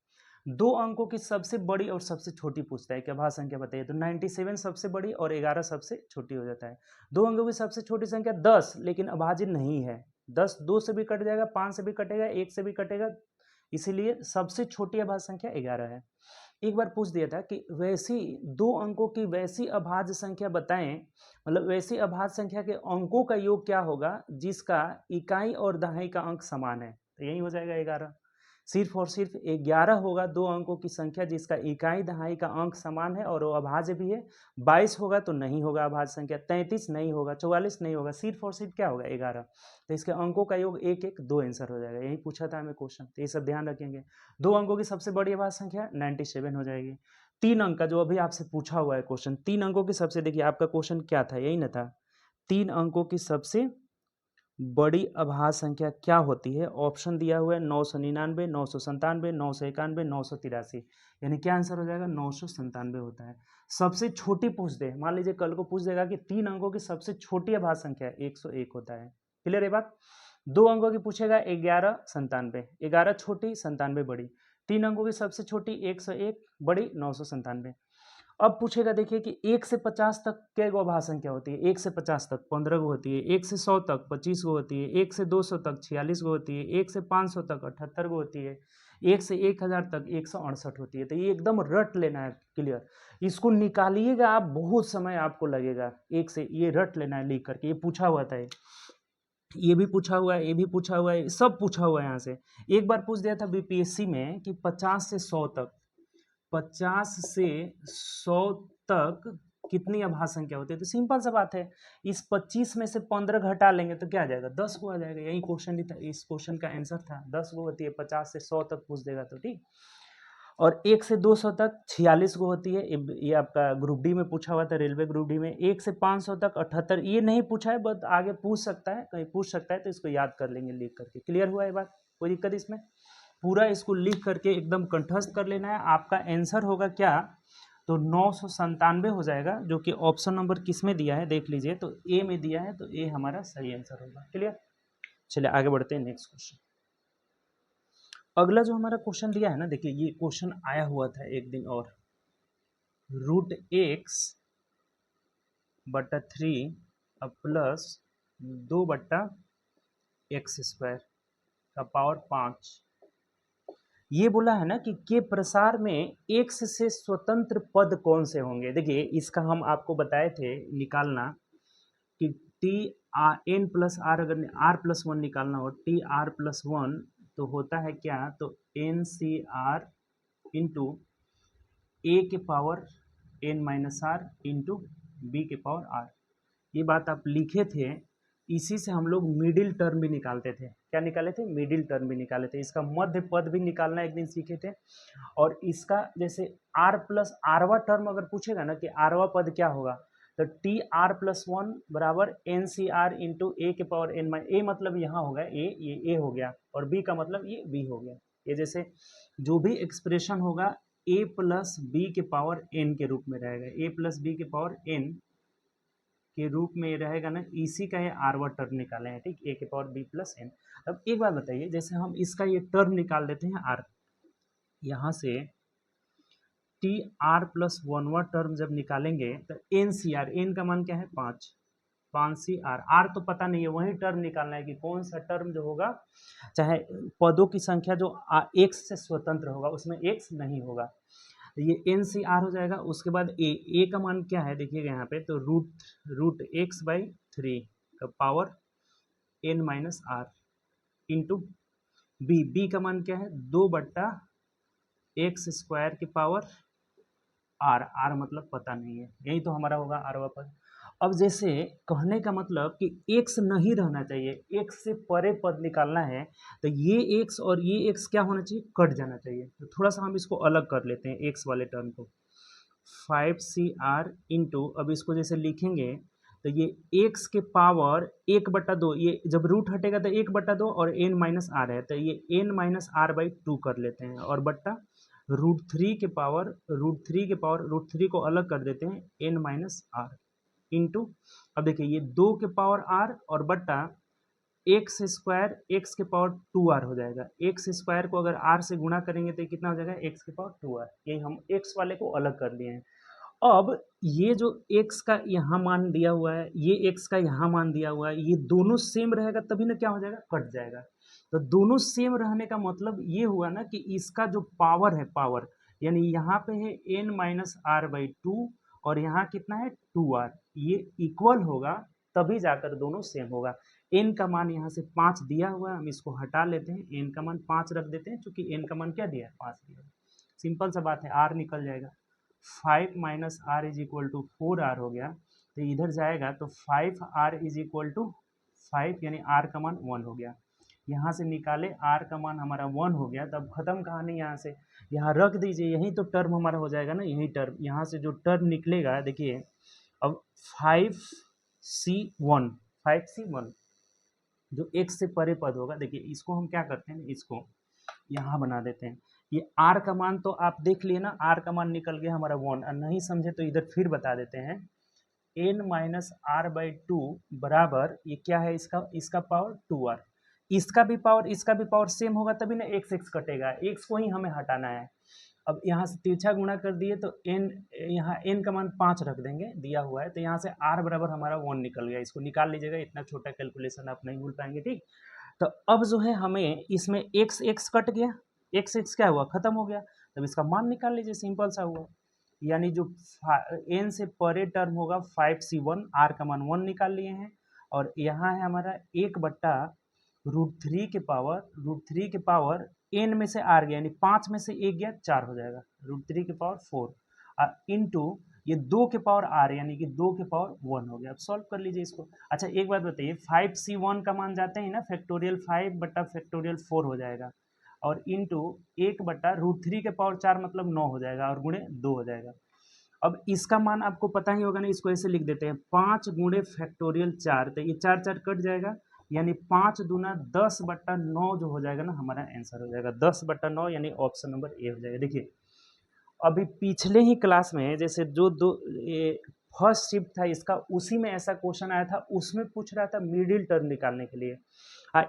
S1: 2 अंकों की सबसे बड़ी और सबसे छोटी पूछता है कि अभाज्य संख्या बताइए, तो 97 सबसे बड़ी और 11 सबसे छोटी हो जाता है। 2 अंकों की सबसे छोटी संख्या 10, लेकिन अभाज्य नहीं है। 10 2 से भी कट जाएगा, 5 से भी कटेगा, 1 से भी कटेगा, इसीलिए सबसे छोटी अभाज्य संख्या 11 है। एक बार पूछ दिया था कि वैसी 2 अंकों की वैसी अभाज्य संख्या बताएं, मतलब वैसी अभाज्य संख्या के अंकों का योग क्या होगा जिसका इकाई और दहाई का अंक समान है, तो यही हो जाएगा 11। सिर्फ और सिर्फ 11 होगा 2 अंकों की संख्या जिसका इकाई दहाई का अंक समान है और वो अभाज्य भी है। 22 होगा तो नहीं होगा अभाज्य संख्या, 33 नहीं होगा, 44 नहीं होगा, सिर्फ और सिर्फ क्या होगा, 11। तो इसके अंकों का योग 1 1 2 आंसर हो जाएगा। यही पूछा था हमें क्वेश्चन, तो ये सब ध्यान रखेंगे। 2 अंकों की सबसे बड़ी अभाज्य संख्या 97 हो जाएगी। 3 अंक का जो अभी आपसे पूछा हुआ है क्वेश्चन, 3 अंकों की सबसे, देखिए आपका क्वेश्चन क्या था, यही ना था, 3 अंकों की सबसे बड़ी अभाज्य संख्या क्या होती है। ऑप्शन दिया हुआ है 999, 997, 991, 983, यानी क्या आंसर हो जाएगा, 997 होता है। सबसे छोटी पूछ दे, मान लीजिए कल को पूछ देगा कि 3 अंकों की सबसे छोटी अभाज्य संख्या 101 होता है। क्लियर है बात? 2 अंकों की पूछेगा 11 97, 11 छोटी 97 बड़ी। 3 अंकों की सबसे छोटी 101, बड़ी 997। अब पूछेगा देखिए कि 1 से 50 तक कै गो अभाज्य संख्या होती है। 1 से 50 तक 15 गो होती है, 1 से 100 तक 25 गो होती है, 1 से 200 तक 46 गो होती है, 1 से 500 तक 78 गो होती है, 1 से 1000 तक 168 होती है। तो ये एकदम रट लेना है, क्लियर। इसको निकालिएगा आप, बहुत समय आपको लगेगा, एक से ये रट लेना है लिख करके। ये पूछा हुआ था, ये भी पूछा हुआ है, ये भी पूछा हुआ है, सब पूछा हुआ है यहाँ से। एक बार पूछ दिया था बीपीएससी में कि 50 से 100 तक, 50 से 100 तक कितनी अभाज्य संख्या होती है, तो सिंपल सा बात है, इस 25 में से 15 घटा लेंगे तो क्या आ जाएगा, 10 को आ जाएगा। यही क्वेश्चन ही था, इस क्वेश्चन का आंसर था 10 गो होती है। 50 से 100 तक पूछ देगा तो ठीक। और 1 से 200 तक 46 गो होती है, ये आपका ग्रुप डी में पूछा हुआ था, रेलवे ग्रुप डी में। 1 से 500 तक 78, ये नहीं पूछा है, बट आगे पूछ सकता है, कहीं पूछ सकता है, तो इसको याद कर लेंगे लिख करके। क्लियर हुआ ये बात, कोई दिक्कत इसमें? पूरा इसको लिख करके एकदम कंठस्थ कर लेना है। आपका आंसर होगा क्या, तो 997 हो जाएगा, जो कि ऑप्शन नंबर किस में दिया है देख लीजिए, तो ए में दिया है, तो ए हमारा सही आंसर होगा। क्लियर? चलिए आगे बढ़ते हैं नेक्स्ट क्वेश्चन। अगला जो हमारा क्वेश्चन दिया है ना, देखिए ये क्वेश्चन आया हुआ था एक दिन और, √x/3 प्लस 2/x² का पावर 5। ये बोला है ना कि के प्रसार में x से स्वतंत्र पद कौन से होंगे। देखिए इसका हम आपको बताए थे निकालना कि टी n प्लस आर, अगर r+1 निकालना हो, TR+1 तो होता है क्या, तो NCR इंटू ए के पावर n-r इंटू बी के पावर r। ये बात आप लिखे थे, इसी से हम लोग मिडिल टर्म भी निकालते थे। क्या निकाले थे, मिडिल टर्म भी निकाले थे। इसका मध्य पद भी निकालना एक दिन सीखे थे। और इसका जैसे r+r टर्म अगर पूछेगा ना कि r पद क्या होगा, तो TR+1 बराबर NCR इंटू ए के पावर n, ए मतलब यहाँ होगा ए, ये ए हो गया, और बी का मतलब ये बी हो गया। ये जैसे जो भी एक्सप्रेशन होगा ए प्लस बी के पावर n के रूप में रहेगा, ए प्लस बी के पावर n के रूप में रहेगा ना, इसी का ये r टर्म निकाले हैं। ठीक, ए के पावर बी प्लस एन। अब एक बात बताइए, जैसे हम इसका ये टर्म निकाल देते हैं r, यहाँ से टी आर प्लस वनवा टर्म जब निकालेंगे तो एन सी आर, एन का मान क्या है 5, 5 सी आर, आर तो पता नहीं है, वही टर्म निकालना है कि कौन सा टर्म जो होगा, चाहे पदों की संख्या जो एक्स से स्वतंत्र होगा उसमें एक्स नहीं होगा, तो ये एन सी आर हो जाएगा। उसके बाद ए का मान क्या है देखिएगा यहाँ पे, तो रूट एक्स बाई 3 का power N minus R into B का मान क्या है 2/x² की पावर आर मतलब पता नहीं है, यही तो हमारा होगा आरवा पद। अब जैसे कहने का मतलब कि एक्स नहीं रहना चाहिए, एक्स से परे पद निकालना है, तो ये एक्स और ये एक्स क्या होना चाहिए, कट जाना चाहिए। तो थोड़ा सा हम इसको अलग कर लेते हैं एक्स वाले टर्म को, 5CR इंटू, अब इसको जैसे लिखेंगे तो ये एक्स के पावर 1/2, ये जब रूट हटेगा तो 1/2 और n माइनस आर है, तो ये n माइनस आर बाई 2 कर लेते हैं, और बट्टा √3 के पावर √3 को अलग कर देते हैं n माइनस आर इंटू, अब देखिए ये 2 के पावर r और बट्टा एक्स के पावर 2r हो जाएगा। एक्स स्क्वायर को अगर r से गुणा करेंगे तो कितना हो जाएगा, x के पावर 2r। यही हम x वाले को अलग कर लिए हैं। अब ये जो x का यहाँ मान दिया हुआ है, ये x का यहाँ मान दिया हुआ है, ये दोनों सेम रहेगा तभी ना क्या हो जाएगा, कट जाएगा। तो दोनों सेम रहने का मतलब ये हुआ ना कि इसका जो पावर है, पावर यानी यहाँ पे है n माइनस आर बाई 2 और यहाँ कितना है 2r, ये इक्वल होगा तभी जाकर दोनों सेम होगा। n का मान यहाँ से 5 दिया हुआ है, हम इसको हटा लेते हैं, n का मान 5 रख देते हैं, क्योंकि n का मान क्या दिया है 5 दिया है। सिंपल सा बात है, r निकल जाएगा, 5 minus R is equal to 4r हो गया, तो इधर जाएगा तो 5r इज इक्वल टू 5 यानी r का मान 1 हो गया। यहाँ से निकाले r का मान हमारा 1 हो गया, तब खत्म कहानी, यहाँ से यहाँ रख दीजिए, यही तो टर्म हमारा हो जाएगा ना, यही टर्म, यहाँ से जो टर्म निकलेगा देखिए, अब 5C1 जो x से परे पद होगा, देखिए इसको हम क्या करते हैं, इसको यहाँ बना देते हैं। ये r का मान तो आप देख लिए ना, r का मान निकल गया हमारा 1, और नहीं समझे तो इधर फिर बता देते हैं, n माइनस आर बाई 2 बराबर ये क्या है, इसका पावर 2r, इसका भी पावर सेम होगा तभी ना x कटेगा, x को ही हमें हटाना है। अब यहाँ से तिरछा गुणा कर दिए तो n, यहाँ n का मान 5 रख देंगे, दिया हुआ है, तो यहाँ से r बराबर हमारा 1 निकल गया, इसको निकाल लीजिएगा, इतना छोटा कैलकुलेशन आप नहीं भूल पाएंगे, ठीक। तो अब जो है हमें इसमें x कट गया, x क्या हुआ, खत्म हो गया, तब इसका मान निकाल लीजिए, सिंपल सा हुआ, यानी जो n से परे टर्म होगा 5C1, r का मान 1 निकाल लिए हैं, और यहाँ है हमारा 1/√3 के पावर n में से r गया, यानी 5 में से 1 गया 4 हो जाएगा, √3 के पावर 4 इंटू ये 2 के पावर r यानी कि 2 के पावर 1 हो गया। अब सॉल्व कर लीजिए इसको। अच्छा एक बात बताइए, 5C1 का मान जाते हैं ना, फैक्टोरियल 5/4 हो जाएगा, और इंटू 1/√3 के पावर 4 मतलब 9 हो जाएगा, और गुणे 2 हो जाएगा। अब इसका मान आपको पता ही होगा ना, इसको ऐसे लिख देते हैं, 5 गुणे फैक्टोरियल 4, तो ये 4 4 कट जाएगा, यानी 5 दूना 10/9 जो हो जाएगा ना, हमारा आंसर हो जाएगा 10/9, यानी ऑप्शन नंबर ए हो जाएगा। देखिए अभी पिछले ही क्लास में जैसे जो फर्स्ट शिफ्ट था इसका, उसी में ऐसा क्वेश्चन आया था, उसमें पूछ रहा था मिडिल टर्म निकालने के लिए,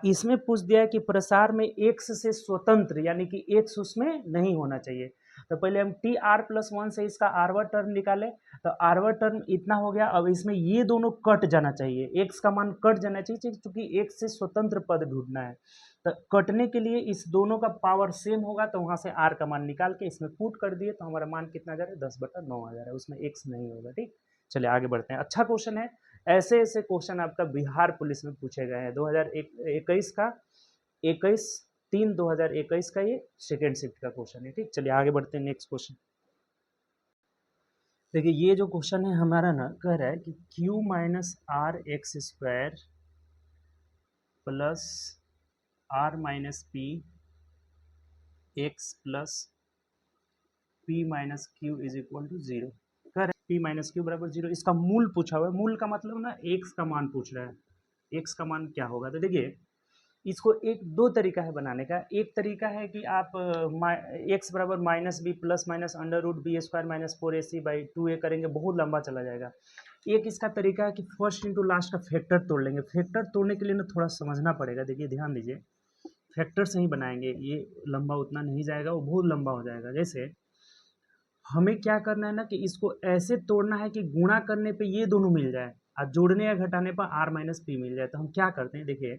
S1: इसमें पूछ दिया कि प्रसार में एक्स से स्वतंत्र, यानी कि एक्स उसमें नहीं होना चाहिए। तो पहले हम टी आर प्लस 1 से इसका आरवा टर्म निकाले, तो आरवा टर्म इतना हो गया, अब इसमें ये दोनों कट जाना चाहिए, एक्स का मान कट जाना चाहिए, क्योंकि एक्स से स्वतंत्र पद ढूंढना है। तो कटने के लिए इस दोनों का पावर सेम होगा, तो वहां से आर का मान निकाल के इसमें पुट कर दिए, तो हमारा मान कितना आ जा रहा है, 10/9 आ जा रहा है, उसमें एक्स नहीं होगा, ठीक। चलिए आगे बढ़ते हैं, अच्छा क्वेश्चन है, ऐसे ऐसे क्वेश्चन आपका बिहार पुलिस में पूछे गए हैं 2021 का, 21/3/2021 का ये सेकेंड शिफ्ट का क्वेश्चन है, ठीक। चलिए आगे बढ़ते हैं, नेक्स्ट क्वेश्चन देखिए, ये जो क्वेश्चन है हमारा ना, कह रहा है कि q minus R X square plus R minus P X plus P minus Q is equal to 0, कह रहा है पी माइनस क्यू बराबर 0, इसका मूल पूछा हुआ है, मूल का मतलब ना एक्स का मान पूछ रहा है, एक्स का मान क्या होगा। तो देखिए इसको दो तरीका है बनाने का, एक तरीका है कि आप एक्स बराबर minus B plus minus √b² minus 4ac/2a करेंगे, बहुत लंबा चला जाएगा। एक इसका तरीका है कि फर्स्ट इंटू लास्ट का फैक्टर तोड़ लेंगे, फैक्टर तोड़ने के लिए ना थोड़ा समझना पड़ेगा, देखिए ध्यान दीजिए, फैक्टर से ही बनाएंगे, ये लंबा उतना नहीं जाएगा, वो बहुत लंबा हो जाएगा। जैसे हमें क्या करना है ना कि इसको ऐसे तोड़ना है कि गुणा करने पे ये दोनों मिल जाए और जोड़ने या घटाने पर आर माइनस पी मिल जाए। तो हम क्या करते हैं, देखिए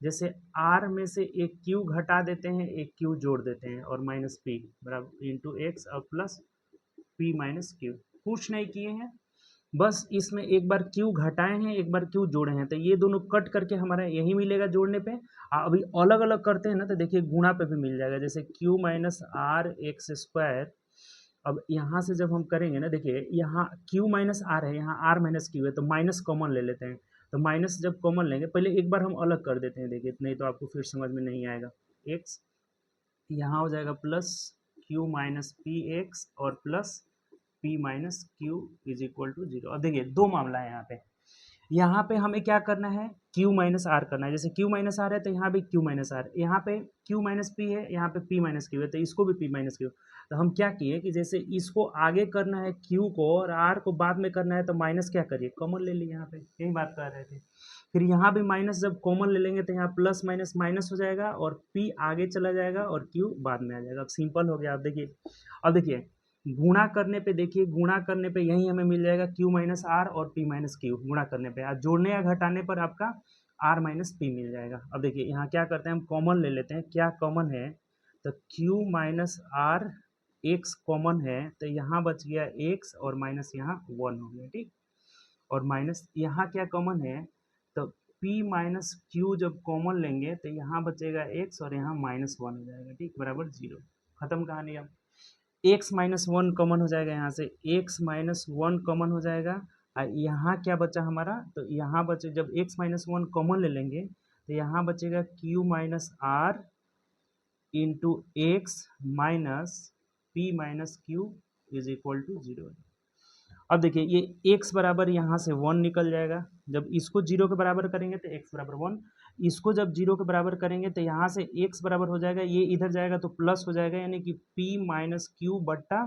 S1: जैसे आर में से एक क्यू घटा देते हैं, एक क्यू जोड़ देते हैं, और माइनस पी बराबर इंटू एक्स और प्लस पी माइनस क्यू। कुछ नहीं किए हैं, बस इसमें एक बार क्यू घटाए हैं, एक बार क्यू जोड़े हैं, तो ये दोनों कट करके हमारा यही मिलेगा जोड़ने पे। अभी अलग अलग करते हैं ना, तो देखिए गुणा पे भी मिल जाएगा, जैसे Q minus R X square. अब यहाँ से जब हम करेंगे ना, देखिए यहाँ क्यू माइनस आर है, यहाँ आर माइनस क्यू है, तो माइनस कॉमन ले लेते हैं। तो माइनस जब कॉमन लेंगे, पहले एक बार हम अलग कर देते हैं, देखिए नहीं तो आपको फिर समझ में नहीं आएगा। एक्स यहाँ हो जाएगा plus q minus P x और plus P minus Q is equal to zero. अब देखिए दो मामला है यहाँ पे हमें क्या करना है, q माइनस आर करना है। जैसे q माइनस आर है तो यहाँ भी q माइनस आर, यहाँ पे q माइनस पी है, यहाँ पे p माइनस क्यू है, तो इसको भी p माइनस क्यू। तो हम क्या किए कि जैसे इसको आगे करना है q को और r को बाद में करना है, तो माइनस क्या करिए, कॉमन ले लिए, यहाँ पे यही बात कर रहे थे। फिर यहाँ भी माइनस जब कॉमन ले लेंगे तो यहाँ प्लस माइनस माइनस हो जाएगा और p आगे चला जाएगा और q बाद में आ जाएगा। अब सिंपल हो गया। अब देखिए गुणा करने पे, देखिए गुणा करने पे यही हमें मिल जाएगा q माइनस आर और p माइनस क्यू गुणा करने पे। आज जोड़ने या घटाने पर आपका r माइनस पी मिल जाएगा। अब देखिए यहाँ क्या करते हैं, हम कॉमन ले लेते हैं। क्या कॉमन है, तो q minus R X common है, तो यहाँ बच गया x और माइनस यहाँ 1 हो गया, ठीक। और माइनस यहाँ क्या कॉमन है, तो p माइनस क्यू जब कॉमन लेंगे तो यहाँ बचेगा x और यहाँ माइनस 1 हो जाएगा, ठीक, बराबर जीरो। खत्म कहानी। अब एक्स माइनस वन कॉमन हो जाएगा, यहाँ से एक्स माइनस वन कॉमन हो जाएगा। और यहाँ क्या बचा हमारा, तो यहाँ बचे, जब एक्स माइनस वन कॉमन ले लेंगे तो यहाँ बचेगा Q minus R into X minus P minus Q is equal to zero. अब देखिए ये x बराबर यहाँ से 1 निकल जाएगा, जब इसको जीरो के बराबर करेंगे तो x बराबर 1, इसको जब जीरो के बराबर करेंगे तो यहाँ से x बराबर हो जाएगा, ये इधर जाएगा तो प्लस हो जाएगा, यानी कि p माइनस क्यू बट्टा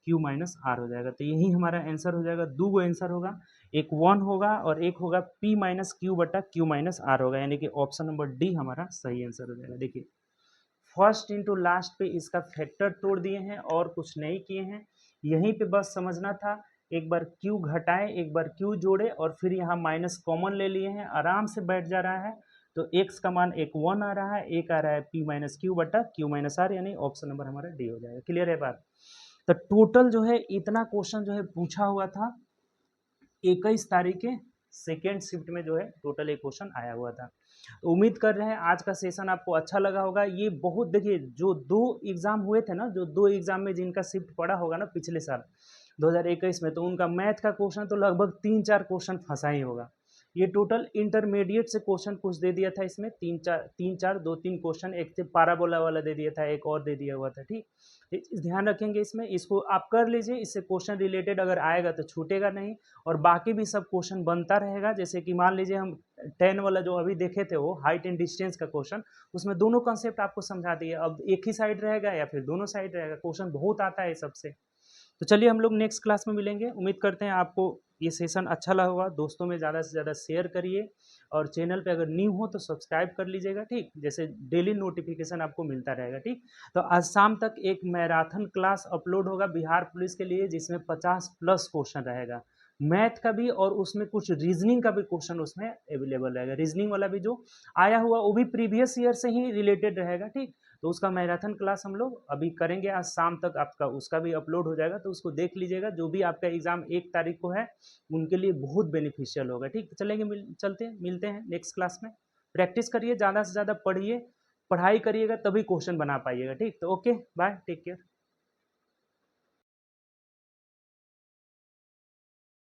S1: क्यू माइनस आर हो जाएगा। तो यही हमारा आंसर हो जाएगा। दो गो आंसर होगा, एक 1 होगा और एक होगा p माइनस क्यू बट्टा क्यू माइनस आर होगा, यानी कि ऑप्शन नंबर डी हमारा सही आंसर हो जाएगा। देखिए फर्स्ट इंटू लास्ट पे इसका फैक्टर तोड़ दिए हैं और कुछ नहीं किए हैं, यहीं पे बस समझना था। एक बार क्यू घटाए, एक बार क्यू जोड़े और फिर यहाँ माइनस कॉमन ले लिए हैं, आराम से बैठ जा रहा है। तो एक्स का मान एक 1 आ रहा है, एक आ रहा है पी माइनस क्यू बटा क्यू माइनस आर, यानी ऑप्शन नंबर हमारा डी हो जाएगा। क्लियर है बात। तो टोटल जो है इतना क्वेश्चन जो है पूछा हुआ था 21 तारीख के सेकेंड शिफ्ट में, जो है टोटल एक क्वेश्चन आया हुआ था। तो उम्मीद कर रहे हैं आज का सेशन आपको अच्छा लगा होगा। ये बहुत, देखिए जो दो एग्जाम हुए थे ना, जो दो एग्जाम में जिनका शिफ्ट पड़ा होगा ना पिछले साल 2021 में, तो उनका मैथ का क्वेश्चन तो लगभग 3-4 क्वेश्चन फंसा ही होगा। ये टोटल इंटरमीडिएट से क्वेश्चन कुछ दे दिया था इसमें, 3-4 2-3 क्वेश्चन, एक से पाराबोला वाला दे दिया था, एक और दे दिया हुआ था, ठीक। ध्यान रखेंगे इसमें, इसको आप कर लीजिए, इससे क्वेश्चन रिलेटेड अगर आएगा तो छूटेगा नहीं। और बाकी भी सब क्वेश्चन बनता रहेगा। जैसे कि मान लीजिए हम 10 वाला जो अभी देखे थे, वो हाइट एंड डिस्टेंस का क्वेश्चन, उसमें दोनों कॉन्सेप्ट आपको समझा दिए। अब एक ही साइड रहेगा या फिर दोनों साइड रहेगा, क्वेश्चन बहुत आता है सबसे। तो चलिए हम लोग नेक्स्ट क्लास में मिलेंगे। उम्मीद करते हैं आपको ये सेशन अच्छा लगा होगा। दोस्तों में ज़्यादा से ज़्यादा शेयर करिए और चैनल पे अगर न्यू हो तो सब्सक्राइब कर लीजिएगा, ठीक, जैसे डेली नोटिफिकेशन आपको मिलता रहेगा, ठीक। तो आज शाम तक एक मैराथन क्लास अपलोड होगा बिहार पुलिस के लिए, जिसमें 50+ क्वेश्चन रहेगा मैथ का भी, और उसमें कुछ रीजनिंग का भी क्वेश्चन उसमें अवेलेबल रहेगा। रीजनिंग वाला भी जो आया हुआ वो भी प्रीवियस ईयर से ही रिलेटेड रहेगा, ठीक। तो उसका मैराथन क्लास हम लोग अभी करेंगे, आज शाम तक आपका उसका भी अपलोड हो जाएगा, तो उसको देख लीजिएगा। जो भी आपका एग्जाम 1 तारीख को है उनके लिए बहुत बेनिफिशियल होगा, ठीक। चलेंगे, मिलते हैं नेक्स्ट क्लास में। प्रैक्टिस करिए, ज़्यादा से ज़्यादा पढ़िए, पढ़ाई करिएगा तभी क्वेश्चन बना पाइएगा, ठीक। तो ओके बाय, टेक केयर।